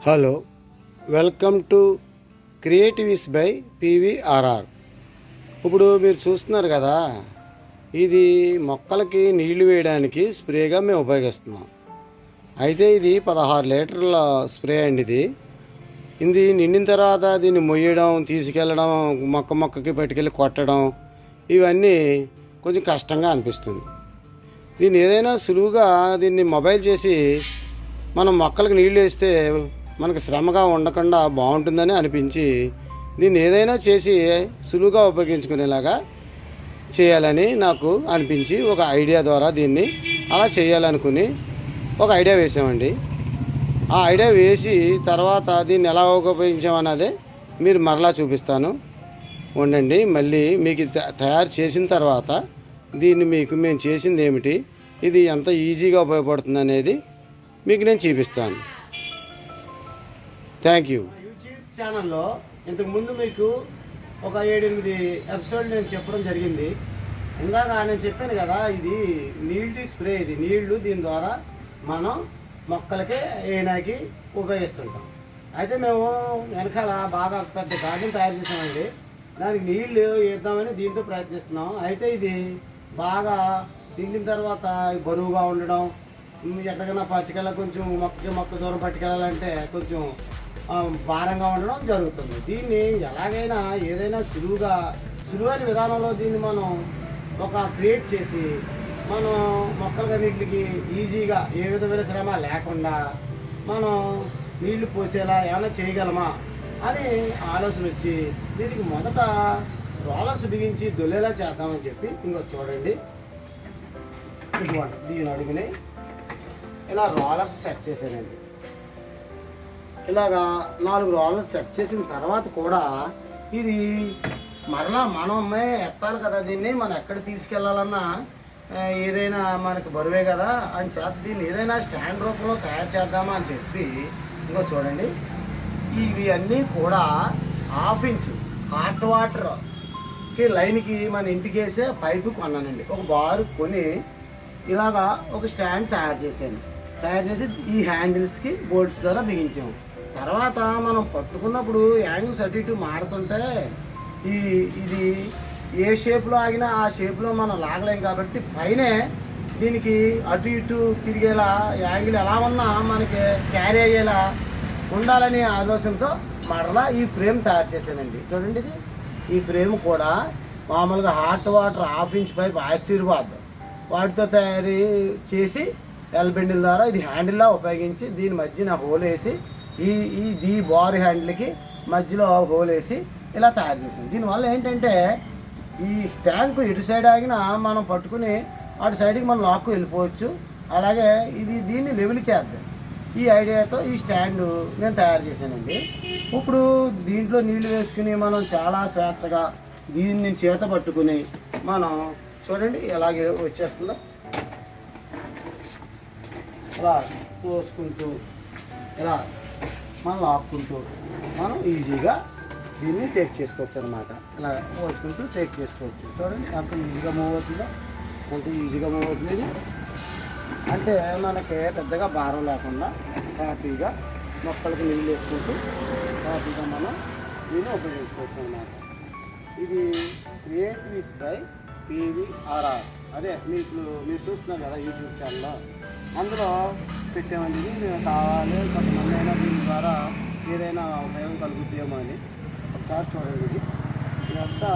Hello, welcome to Creativis by PVRR. ఇప్పుడు మీరు చూస్తున్నారు కదా, ఇది మొక్కలకి నీళ్లు వేయడానికి స్ప్రేగా మేము ఉపయోగిస్తున్నాం. అయితే ఇది 16 లీటర్ల స్ప్రే అండి. ఇది నిండిన తర్వాత దీన్ని మొయ్యడం, తీసుకెళ్ళడం, మొక్కకి పట్టుకెళ్ళి కొట్టడం, ఇవన్నీ కొంచెం కష్టంగా అనిపిస్తుంది. దీన్ని ఏదైనా సులువుగా దీన్ని మొబైల్ చేసి మనం మొక్కలకు నీళ్లు వేస్తే మనకు శ్రమగా ఉండకుండా బాగుంటుందని అనిపించి దీన్ని ఏదైనా చేసి సులువుగా ఉపయోగించుకునేలాగా చేయాలని నాకు అనిపించి ఒక ఐడియా ద్వారా దీన్ని అలా చేయాలనుకుని ఒక ఐడియా వేసామండి. ఆ ఐడియా వేసి తర్వాత దీన్ని ఎలా ఉపయోగించామన్నదే మీరు మరలా చూపిస్తాను. ఉండండి, మళ్ళీ మీకు తయారు చేసిన తర్వాత దీన్ని మేము చేసింది ఏమిటి, ఇది ఎంత ఈజీగా ఉపయోగపడుతుంది అనేది మీకు నేను చూపిస్తాను. Thank you. యూట్యూబ్ ఛానల్లో ఇంతకుముందు మీకు ఒక 7-8 ఎపిసోడ్ నేను చెప్పడం జరిగింది. ఇందాక నేను చెప్పాను కదా, ఇది నీళ్ళు స్ప్రే. ఇది నీళ్లు దీని ద్వారా మనం మొక్కలకి వేయడానికి ఉపయోగిస్తుంటాం. అయితే మేము వెనకాల బాగా పెద్ద గార్డెన్ తయారు చేసామండి. దానికి నీళ్లు వేద్దామని దీంతో ప్రయత్నిస్తున్నాం. అయితే ఇది బాగా తిండిన తర్వాత బరువుగా ఉండడం, ఎక్కడికైనా పట్టుకెళ్ళ కొంచెం మొక్క దూరం పట్టుకెళ్ళాలంటే కొంచెం భారంగా ఉండడం జరుగుతుంది. దీన్ని ఎలాగైనా ఏదైనా సులువైన విధానంలో దీన్ని మనం క్రియేట్ చేసి మనం మొక్కలన్నింటికి ఈజీగా ఏ విధమైన శ్రమ లేకుండా మనం నీళ్లు పోసేలా ఏమైనా చేయగలమా అని ఆలోచన వచ్చి దీనికి మొదట రోలర్స్ బిగించి దొల్లేలా చేద్దామని చెప్పి చూడండి, ఇదిగోండి దీని అడుగుని ఇలా రోలర్స్ సెట్ చేశానండి. ఇలాగా 4 రోలర్స్ సెట్ చేసిన తర్వాత కూడా ఇది మరలా మనమే ఎత్తాలి కదా. దీన్ని మనం ఎక్కడ తీసుకెళ్లాలన్నా ఏదైనా మనకు బరువే కదా అని చేత దీన్ని ఏదైనా స్టాండ్ రూపంలో తయారు చేద్దామా అని చెప్పి చూడండి, ఇవి అన్నీ కూడా 1/2 ఇంచు హాట్ వాటర్కి లైన్కి మన ఇంటికి వేసే పైపు కొన్నానండి. ఒక బారు కొని ఇలాగా ఒక స్టాండ్ తయారు చేసి ఈ హ్యాండిల్స్కి బోల్ట్స్ ద్వారా బిగించాము. తర్వాత మనం పట్టుకున్నప్పుడు యాంగిల్స్ అటు ఇటు మారుతుంటే ఇది ఏ షేప్లో ఆగినా ఆ షేప్లో మనం లాగలేం కాబట్టి పైనే దీనికి అటు ఇటు తిరిగేలా యాంగిల్ ఎలా ఉన్నా మనకి క్యారీ అయ్యేలా ఉండాలని ఆలోచనతో మరలా ఈ ఫ్రేమ్ తయారు చేశానండి. చూడండి, ఈ ఫ్రేమ్ కూడా మామూలుగా hot water 1/2 inch pipe Ashirvad వాటితో తయారు చేసి ఎల్బెండిల్ ద్వారా ఇది హ్యాండిల్లా ఉపయోగించి దీని మధ్యన హోల్ వేసి ఈ బార్ హ్యాండిల్కి మధ్యలో హోల్ వేసి ఇలా తయారు చేసాం. దీనివల్ల ఏంటంటే ఈ ట్యాంకు ఇటు సైడ్ ఆగినా మనం పట్టుకుని అటు సైడ్కి మనం లాక్కు వెళ్ళిపోవచ్చు. అలాగే దీన్ని లెవెల్ చేద్దాం ఈ ఐడియాతో ఈ స్టాండ్ నేను తయారు చేశానండి. ఇప్పుడు దీంట్లో నీళ్లు వేసుకుని మనం చాలా స్వేచ్ఛగా దీన్ని చేత పట్టుకుని మనం చూడండి ఎలాగే వచ్చేస్తుందో ఇలా పోసుకుంటూ ఇలా మనం లాక్కుంటూ మనం ఈజీగా దీన్ని టేక్ చేసుకోవచ్చు అనమాట. ఇలా పోసుకుంటూ టేక్ చేసుకోవచ్చు. చూడండి ఎంత ఈజీగా మూవ్ అవుతుందో, ఎంత ఈజీగా మూవ్ అవుతుంది. అంటే మనకి పెద్దగా భారం లేకుండా హ్యాపీగా మొక్కలకి నీళ్ళు వేసుకుంటూ హ్యాపీగా మనం దీన్ని ఉపయోగించుకోవచ్చు అనమాట. ఇది క్రియేటివిస్ బై పివిఆర్ఆర్. అదే మీరు చూస్తున్నారు కదా యూట్యూబ్ ఛానల్లో, అందులో పెట్టామండి. మేము కావాలి కొంతమంది అయినా దీని ద్వారా ఏదైనా ఉపయోగం కలుగుతుందేమో అని ఒకసారి చూడండి. ఇదంతా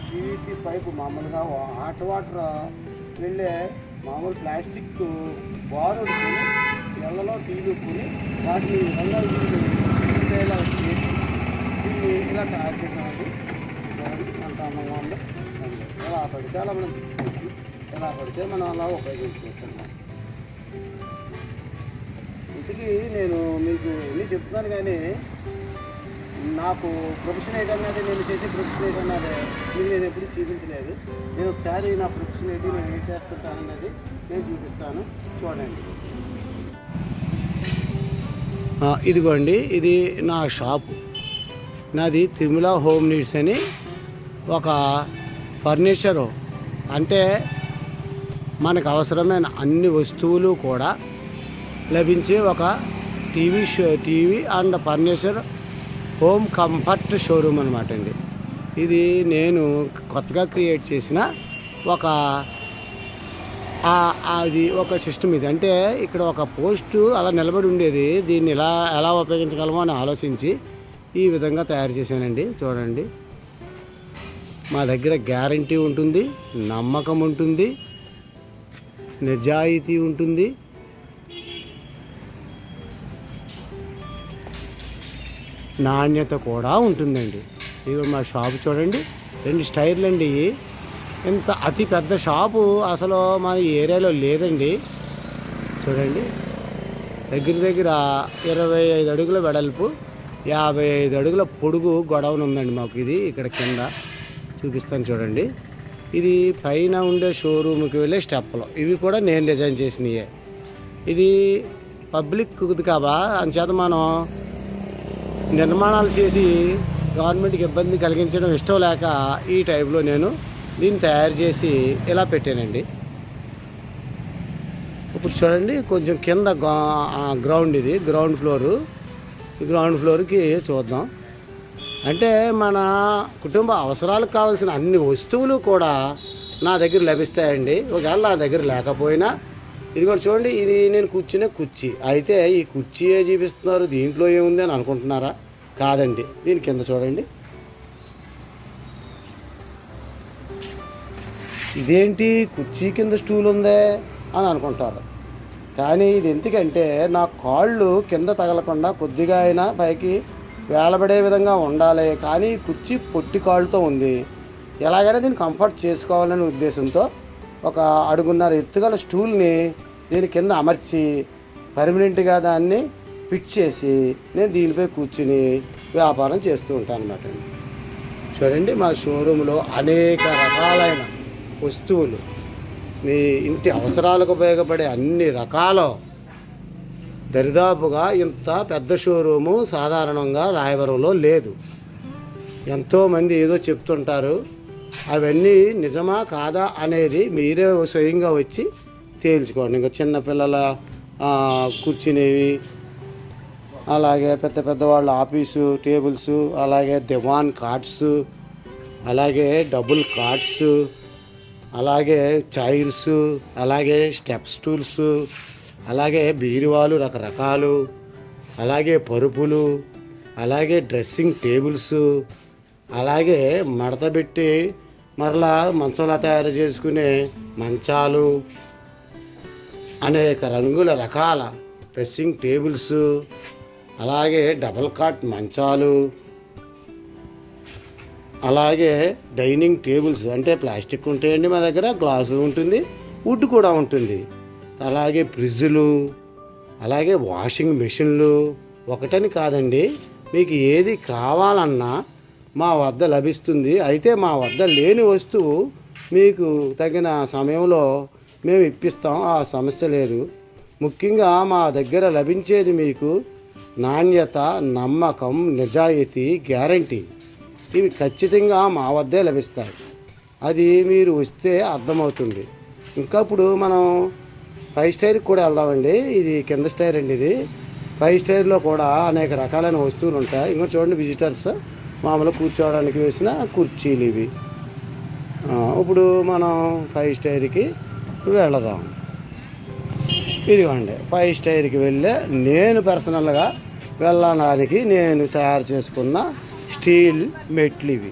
పీవీసీ పైపు మామూలుగా హాట్ వాటర్ వెళ్ళే మామూలు ప్లాస్టిక్ బార్ ఉంటుంది, ఎల్లలో టీలుక్కుని వాటిని విధంగా ఇలా చేసి దీన్ని ఇలా తయారు చేసామండి. అంత అందంగా ఉంది. ఎలా పడితే అలా మనం తీసుకోవచ్చు, ఎలా పడితే మనం అలా ఉపయోగించుకోవచ్చు అన్నమాట. ఇంతకీ నేను మీకు ఎన్ని చెప్తున్నాను కానీ నాకు ప్రొఫెషన్ ఏంటన్నది, నేను చేసే ప్రొఫెషన్ ఏంటన్నది మీకు నేను ఎప్పుడు చూపించలేదు. నేను ఒకసారి నా ప్రొఫెషన్ ఏంటి, నేను ఏం చేస్తుంటానన్నది నేను చూపిస్తాను. చూడండి, ఇదిగోండి, ఇది నా షాపు. నాది తిరుమల హోమ్ నీడ్స్ అని ఒక ఫర్నిచరు, అంటే మనకు అవసరమైన అన్ని వస్తువులు కూడా లభించే ఒక TV and furniture home comfort showroom అనమాట అండి. ఇది నేను కొత్తగా క్రియేట్ చేసిన ఒక అది ఒక సిస్టమ్. ఇది అంటే ఇక్కడ ఒక పోస్టు అలా నిలబడి ఉండేది, దీన్ని ఎలా ఉపయోగించగలమో అని ఆలోచించి ఈ విధంగా తయారు చేశానండి. చూడండి, మా దగ్గర గ్యారంటీ ఉంటుంది, నమ్మకం ఉంటుంది, నిజాయితీ ఉంటుంది, నాణ్యత కూడా ఉంటుందండి. ఇవి మా షాపు చూడండి, 2 స్టైర్లు అండి. ఇంత అతి పెద్ద షాపు అసలు మన ఏరియాలో లేదండి. చూడండి, దగ్గర 25 అడుగుల వెడల్పు, 55 అడుగుల పొడుగు గొడవన ఉందండి మాకు. ఇది ఇక్కడ కింద చూపిస్తాను చూడండి. ఇది పైన ఉండే షోరూమ్కి వెళ్ళే స్టెప్లు, ఇవి కూడా నేను డిజైన్ చేసినవే. ఇది పబ్లిక్ కాబా అంచేత మనం నిర్మాణాలు చేసి గవర్నమెంట్కి ఇబ్బంది కలిగించడం ఇష్టం లేక ఈ టైప్లో నేను దీన్ని తయారు చేసి ఇలా పెట్టానండి. ఇప్పుడు చూడండి, కొంచెం కింద గ్రౌండ్, ఇది గ్రౌండ్ ఫ్లోరు. ఈ గ్రౌండ్ ఫ్లోర్కి చూద్దాం. అంటే మన కుటుంబ అవసరాలకు కావాల్సిన అన్ని వస్తువులు కూడా నా దగ్గర లభిస్తాయండి. ఒకవేళ నా దగ్గర లేకపోయినా ఇది కూడా చూడండి, ఇది నేను కూర్చునే కుర్చీ. అయితే ఈ కుర్చీయే చూపిస్తున్నారు, దీంట్లో ఏముంది అని అనుకుంటున్నారా? కాదండి, దీని కింద చూడండి, ఇదేంటి కుర్చీ కింద స్టూల్ ఉందే అని అనుకుంటారు. కానీ ఇది ఎందుకంటే నా కాళ్ళు కింద తగలకుండా కొద్దిగా అయినా పైకి వేలబడే విధంగా ఉండాలి. కానీ కుర్చీ పొట్టి కాళ్ళతో ఉంది, ఎలాగైనా దీన్ని కంఫర్ట్ చేసుకోవాలనే ఉద్దేశంతో ఒక 1.5 అడుగున్నర ఎత్తుగల స్టూల్ని దీని కింద అమర్చి పర్మనెంట్గా దాన్ని ఫిట్ చేసి నేను దీనిపై కూర్చుని వ్యాపారం చేస్తూ ఉంటాను అన్నమాట. చూడండి, మా షోరూంలో అనేక రకాలైన వస్తువులు, మీ ఇంటి అవసరాలకు ఉపయోగపడే అన్ని రకాల, దరిదాపుగా ఇంత పెద్ద షోరూము సాధారణంగా రాయవరంలో లేదు. ఎంతోమంది ఏదో చెప్తుంటారు, అవన్నీ నిజమా కాదా అనేది మీరే స్వయంగా వచ్చి తేల్చుకోండి. ఇంకా చిన్నపిల్లల కూర్చునేవి, అలాగే పెద్దవాళ్ళ ఆఫీసు టేబుల్స్, అలాగే దివాన్ కార్డ్స్, అలాగే డబుల్ కార్డ్స్, అలాగే చైర్స్, అలాగే స్టెప్ స్టూల్స్, అలాగే బీరువాలు రకరకాలు, అలాగే పరుపులు, అలాగే డ్రెస్సింగ్ టేబుల్స్, అలాగే మడతబెట్టి మరలా మంచంలా తయారు చేసుకునే మంచాలు, అనేక రంగుల రకాల డ్రెస్సింగ్ టేబుల్స్, అలాగే డబల్ కాట్ మంచాలు, అలాగే డైనింగ్ టేబుల్స్. అంటే ప్లాస్టిక్ ఉంటాయండి మా దగ్గర, గ్లాసు ఉంటుంది, వుడ్ కూడా ఉంటుంది. అలాగే ఫ్రిడ్జ్లు, అలాగే వాషింగ్ మెషిన్లు. ఒకటని కాదండి, మీకు ఏది కావాలన్నా మా వద్ద లభిస్తుంది. అయితే మా వద్ద లేని వస్తువు మీకు తగిన సమయంలో మేము ఇప్పిస్తాం, ఆ సమస్య లేదు. ముఖ్యంగా మా దగ్గర లభించేది మీకు నాణ్యత, నమ్మకం, నిజాయితీ, గ్యారంటీ, ఇవి ఖచ్చితంగా మా వద్దే లభిస్తాయి. అది మీరు వస్తే అర్థమవుతుంది. ఇంకా ఇప్పుడు మనం 5 స్టైర్కి కూడా వెళ్దామండి. ఇది కింద స్టైర్ అండి. ఇది 5 స్టైర్లో కూడా అనేక రకాలైన వస్తువులు ఉంటాయి. ఇంకా చూడండి, విజిటర్స్ మామూలు కూర్చోవడానికి వేసిన కుర్చీలు ఇవి. ఇప్పుడు మనం 5 స్టైర్కి వెళదాం. ఇదిగోండి, 5 స్టైర్కి వెళ్ళే నేను పర్సనల్గా వెళ్ళడానికి నేను తయారు చేసుకున్న స్టీల్ మెట్లు ఇవి.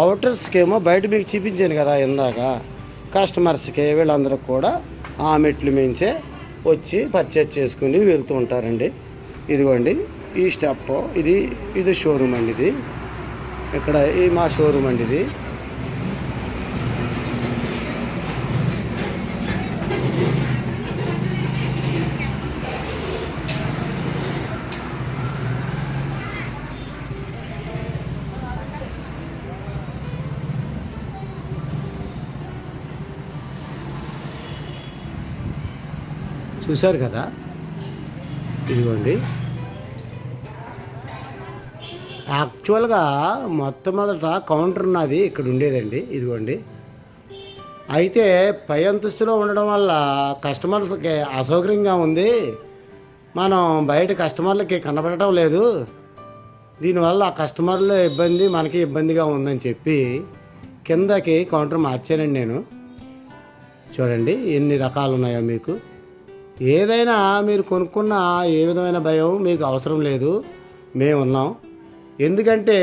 అవుటర్స్కి ఏమో బయట మీకు చూపించాను కదా ఇందాక, కస్టమర్స్కి వీళ్ళందరికీ కూడా ఆ మెట్లు మించే వచ్చి పర్చేజ్ చేసుకుని వెళ్తూ ఉంటారండి. ఇదిగోండి, ఈ స్టెప్, ఇది షోరూమ్ అండి. ఇది ఇక్కడ మా షోరూమ్ అండి. ఇది చూశారు కదా, ఇదిగోండి. యాక్చువల్గా మొట్టమొదట కౌంటర్ ఉన్నది ఇక్కడ ఉండేదండి. ఇదిగోండి, అయితే పై అంతస్తులో ఉండడం వల్ల కస్టమర్స్కి అసౌకర్యంగా ఉంది, మనం బయట కస్టమర్లకి కనబడటం లేదు, దీనివల్ల ఆ కస్టమర్ల ఇబ్బంది మనకి ఇబ్బందిగా ఉందని చెప్పి కిందకి కౌంటర్ మార్చానండి నేను. చూడండి ఎన్ని రకాలు ఉన్నాయో మీకు. ఏదైనా మీరు కొనుక్కున్న ఏ విధమైన భయం మీకు అవసరం లేదు, మేము ఉన్నాం. ఎందుకంటే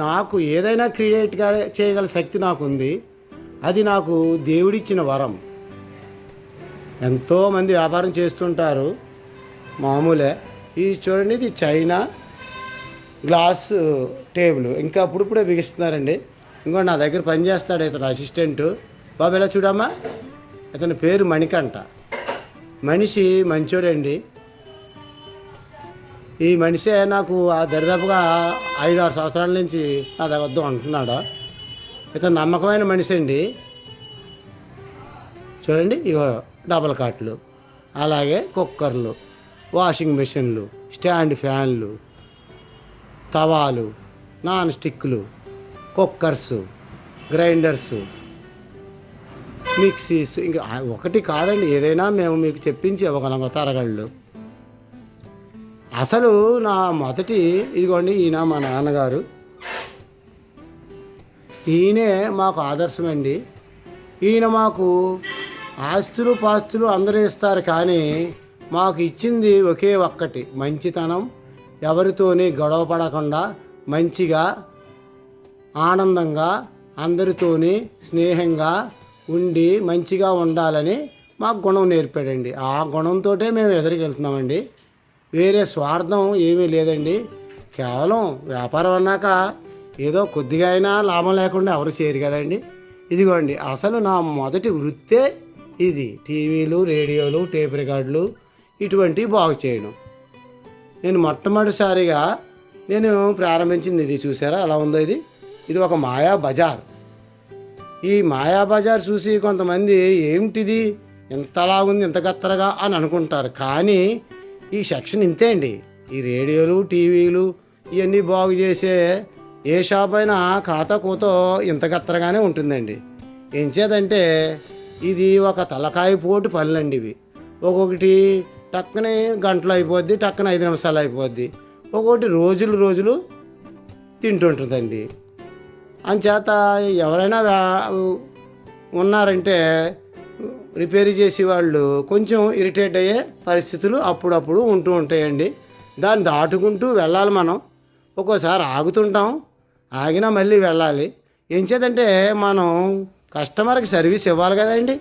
నాకు ఏదైనా క్రియేట్గా చేయగల శక్తి నాకు ఉంది. అది నాకు దేవుడిచ్చిన వరం. ఎంతోమంది వ్యాపారం చేస్తుంటారు, మామూలే. ఇది చూడండి, ఇది చైనా గ్లాస్ టేబుల్, ఇంకా అప్పుడిప్పుడే బిగిస్తున్నారండి. ఇంకో నా దగ్గర పనిచేస్తాడు ఇతను అసిస్టెంటు. బాబు ఎలా చూడమ్మా, ఇతని పేరు మణికంఠ. మనిషి మంచోడండి. ఈ మనిషే నాకు దరిదాపుగా 5-6 సంవత్సరాల నుంచి నా వద్ద ఉంటున్నాడు. ఇతను నమ్మకమైన మనిషి అండి. చూడండి, ఇగో డబల్ కాట్లు, అలాగే కుక్కర్లు, వాషింగ్ మెషిన్లు, స్టాండ్ ఫ్యాన్లు, తవాలు, నాన్ స్టిక్లు, కుక్కర్సు, గ్రైండర్సు, మిక్సీస్, ఇంకా ఒకటి కాదండి, ఏదైనా మేము మీకు చెప్పించి ఇవ్వగలం తరగళ్ళు. అసలు నా మొదటి ఇదిగోండి, ఈయన మా నాన్నగారు. ఈయనే మాకు ఆదర్శమండి. ఈయన మాకు ఆస్తులు పాస్తులు అందరూ ఇస్తారు, కానీ మాకు ఇచ్చింది ఒకే ఒక్కటి, మంచితనం. ఎవరితోని గొడవ పడకుండా మంచిగా ఆనందంగా అందరితోని స్నేహంగా ఉండి మంచిగా ఉండాలని మాకు గుణం నేర్పాడండి. ఆ గుణంతో మేము ఎదురుకెళ్తున్నామండి. వేరే స్వార్థం ఏమీ లేదండి. కేవలం వ్యాపారం అన్నాక ఏదో కొద్దిగా అయినా లాభం లేకుండా ఎవరు చేయరు కదండి. ఇదిగోండి, అసలు నా మొదటి వృత్తే ఇది. టీవీలు, రేడియోలు, టేప్ రికార్డులు ఇటువంటివి బాగు చేయడం. నేను మొట్టమొదటిసారిగా నేను ప్రారంభించింది ఇది. చూసారా ఎలా ఉందో ఇది. ఇది ఒక మాయా బజార్. ఈ మాయా బజార్ చూసి కొంతమంది ఏమిటిది ఇంతలా ఉంది ఇంత గత్తరగా అని అనుకుంటారు. కానీ ఈ సెక్షన్ ఇంతే అండి. ఈ రేడియోలు, టీవీలు ఇవన్నీ బాగు చేసే ఏ షాప్ అయినా ఖాతా కూతో ఇంత గత్తరగానే ఉంటుందండి. ఏం చేదంటే ఇది ఒక తలకాయ పోటు పనులండి ఇవి. ఒక్కొక్కటి టక్కునే గంటలు అయిపోద్ది, టక్కున 5 నిమిషాలు అయిపోద్ది. ఒక్కొక్కటి రోజులు తింటుంటుందండి. అంచేత ఎవరైనా ఉన్నారంటే రిపేర్ చేసే వాళ్ళు కొంచెం ఇరిటేట్ అయ్యే పరిస్థితులు అప్పుడప్పుడు ఉంటూ ఉంటాయండి. దాన్ని దాటుకుంటూ వెళ్ళాలి మనం. ఒక్కోసారి ఆగుతుంటాం, ఆగినా మళ్ళీ వెళ్ళాలి. ఏం చేద్దంటే మనం కస్టమర్కి సర్వీస్ ఇవ్వాలి కదండి.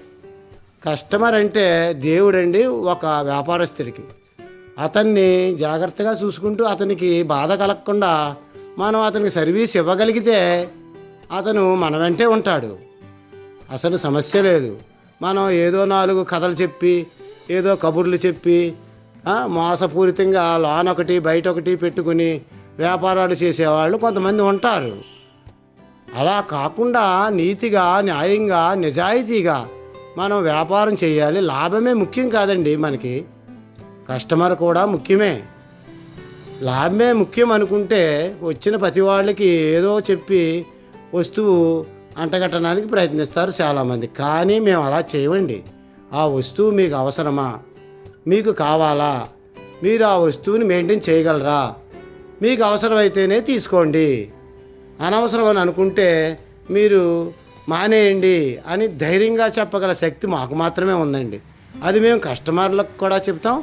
కస్టమర్ అంటే దేవుడండి ఒక వ్యాపారస్తుడికి. అతన్ని జాగ్రత్తగా చూసుకుంటూ అతనికి బాధ కలగకుండా మనం అతనికి సర్వీస్ ఇవ్వగలిగితే అతను మన వెంటే ఉంటాడు. అసలు సమస్య లేదు. మనం ఏదో 4 కథలు చెప్పి ఏదో కబుర్లు చెప్పి మోసపూరితంగా లోన్ ఒకటి బయట ఒకటి పెట్టుకుని వ్యాపారాలు చేసేవాళ్ళు కొంతమంది ఉంటారు. అలా కాకుండా నీతిగా, న్యాయంగా, నిజాయితీగా మనం వ్యాపారం చేయాలి. లాభమే ముఖ్యం కాదండి మనకి, కస్టమర్ కూడా ముఖ్యమే. లాభమే ముఖ్యం అనుకుంటే వచ్చిన ప్రతి వాళ్ళకి ఏదో చెప్పి వస్తువు అంటగట్టడానికి ప్రయత్నిస్తారు చాలామంది. కానీ మేము అలా చేయమండి. ఆ వస్తువు మీకు అవసరమా, మీకు కావాలా, మీరు ఆ వస్తువుని మెయింటైన్ చేయగలరా, మీకు అవసరమైతేనే తీసుకోండి, అనవసరం అని అనుకుంటే మీరు మానేయండి అని ధైర్యంగా చెప్పగల శక్తి మాకు మాత్రమే ఉందండి. అది మేము కస్టమర్లకు కూడా చెప్తాం.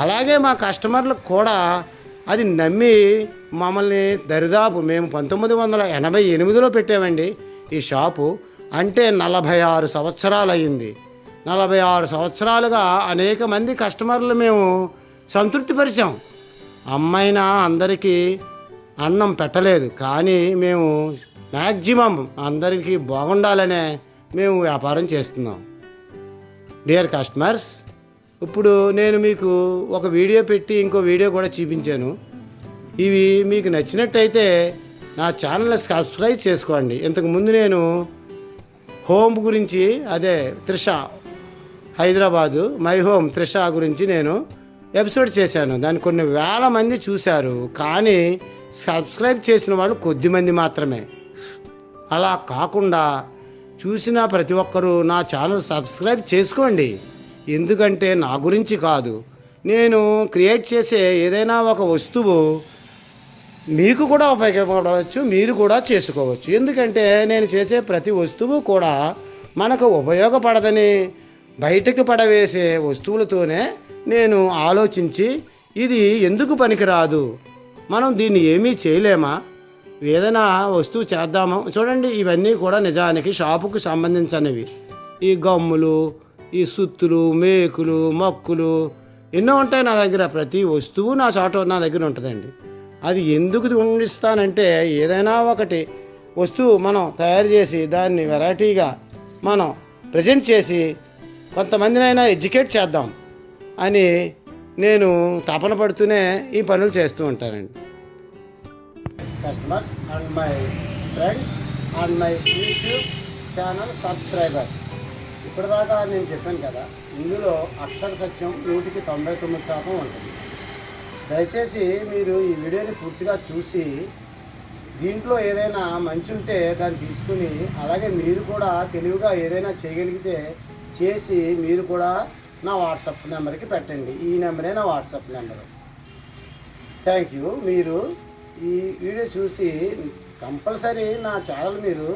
అలాగే మా కస్టమర్లకు కూడా అది నమ్మి మమ్మల్ని దరిదాపు మేము 1988లో పెట్టామండి ఈ షాపు. అంటే 46 సంవత్సరాలు అయ్యింది. 46 సంవత్సరాలుగా అనేక మంది కస్టమర్లు మేము సంతృప్తిపరిచాం. అమ్మైనా అందరికీ అన్నం పెట్టలేదు, కానీ మేము మ్యాక్సిమం అందరికీ బాగుండాలనే మేము వ్యాపారం చేస్తున్నాం. డియర్ కస్టమర్స్, ఇప్పుడు నేను మీకు ఒక వీడియో పెట్టి ఇంకో వీడియో కూడా చూపించాను. ఇవి మీకు నచ్చినట్టయితే నా ఛానల్ని సబ్స్క్రైబ్ చేసుకోండి. ఇంతకుముందు నేను హోమ్ గురించి, అదే త్రిష హైదరాబాదు మై హోమ్ త్రిష గురించి నేను ఎపిసోడ్ చేశాను. దాన్ని కొన్ని వేల మంది చూశారు, కానీ సబ్స్క్రైబ్ చేసిన వాళ్ళు కొద్దిమంది మాత్రమే. అలా కాకుండా చూసిన ప్రతి ఒక్కరూ నా ఛానల్ సబ్స్క్రైబ్ చేసుకోండి. ఎందుకంటే నా గురించి కాదు, నేను క్రియేట్ చేసే ఏదైనా ఒక వస్తువు మీకు కూడా ఉపయోగపడవచ్చు, మీరు కూడా చేసుకోవచ్చు. ఎందుకంటే నేను చేసే ప్రతి వస్తువు కూడా మనకు ఉపయోగపడదని బయటకు పడవేసే వస్తువులతోనే నేను ఆలోచించి ఇది ఎందుకు పనికిరాదు, మనం దీన్ని ఏమీ చేయలేమా, ఏదైనా వస్తువు చేద్దామా. చూడండి, ఇవన్నీ కూడా నిజానికి షాపుకు సంబంధించినవి. ఈ గమ్ములు, ఈ సుత్తులు, మేకులు, మక్కులు ఎన్నో ఉంటాయి నా దగ్గర. ప్రతి వస్తువు నా దగ్గర ఉంటుందండి. అది ఎందుకు ఉండిస్తానంటే ఏదైనా ఒకటి వస్తువు మనం తయారు చేసి దాన్ని వెరైటీగా మనం ప్రజెంట్ చేసి కొంతమందినైనా ఎడ్యుకేట్ చేద్దాం అని నేను తపన పడుతూనే ఈ పనులు చేస్తూ ఉంటానండి. Customers and my friends and my YouTube channel subscribers, ఇప్పటిదాకా నేను చెప్పాను కదా, ఇందులో అక్షర సత్యం 99% ఉంటుంది. దయచేసి మీరు ఈ వీడియోని పూర్తిగా చూసి దీంట్లో ఏదైనా మంచి ఉంటే దాన్ని తీసుకుని, అలాగే మీరు కూడా తెలివిగా ఏదైనా చేయగలిగితే చేసి మీరు కూడా నా వాట్సాప్ నెంబర్కి పెట్టండి. ఈ నెంబరే నా వాట్సాప్ నెంబరు. Thank you. మీరు ఈ వీడియో చూసి కంపల్సరీ నా ఛానల్ మీరు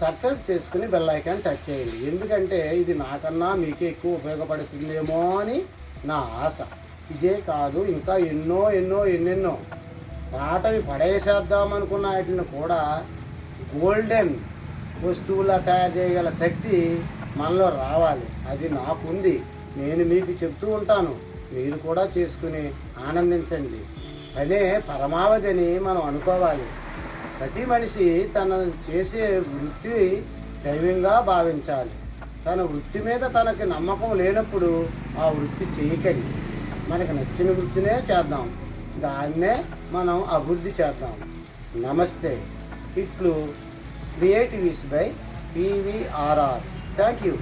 సబ్స్క్రైబ్ చేసుకుని బెల్ ఐకాన్ టచ్ చేయండి. ఎందుకంటే ఇది నాకన్నా మీకే ఎక్కువ ఉపయోగపడుతుందేమో అని నా ఆశ. ఇదే కాదు, ఇంకా ఎన్నెన్నో పాతవి పడేసేద్దామనుకున్న వాటిని కూడా గోల్డెన్ వస్తువులా తయారు చేయగల శక్తి మనలో రావాలి. అది నాకుంది. నేను మీకు చెప్తూ ఉంటాను, మీరు కూడా చేసుకుని ఆనందించండి. అనే పరమావధిని మనం అనుకోవాలి. ప్రతి మనిషి తన చేసే వృత్తి దైవంగా భావించాలి. తన వృత్తి మీద తనకి నమ్మకం లేనప్పుడు ఆ వృత్తి చేయకండి. మనకు నచ్చిన వృత్తినే చేద్దాం, దాన్నే మనం అభివృద్ధి చేద్దాం. నమస్తే. ఇట్లు క్రియేటివిస్ బై PVRR. Thank you.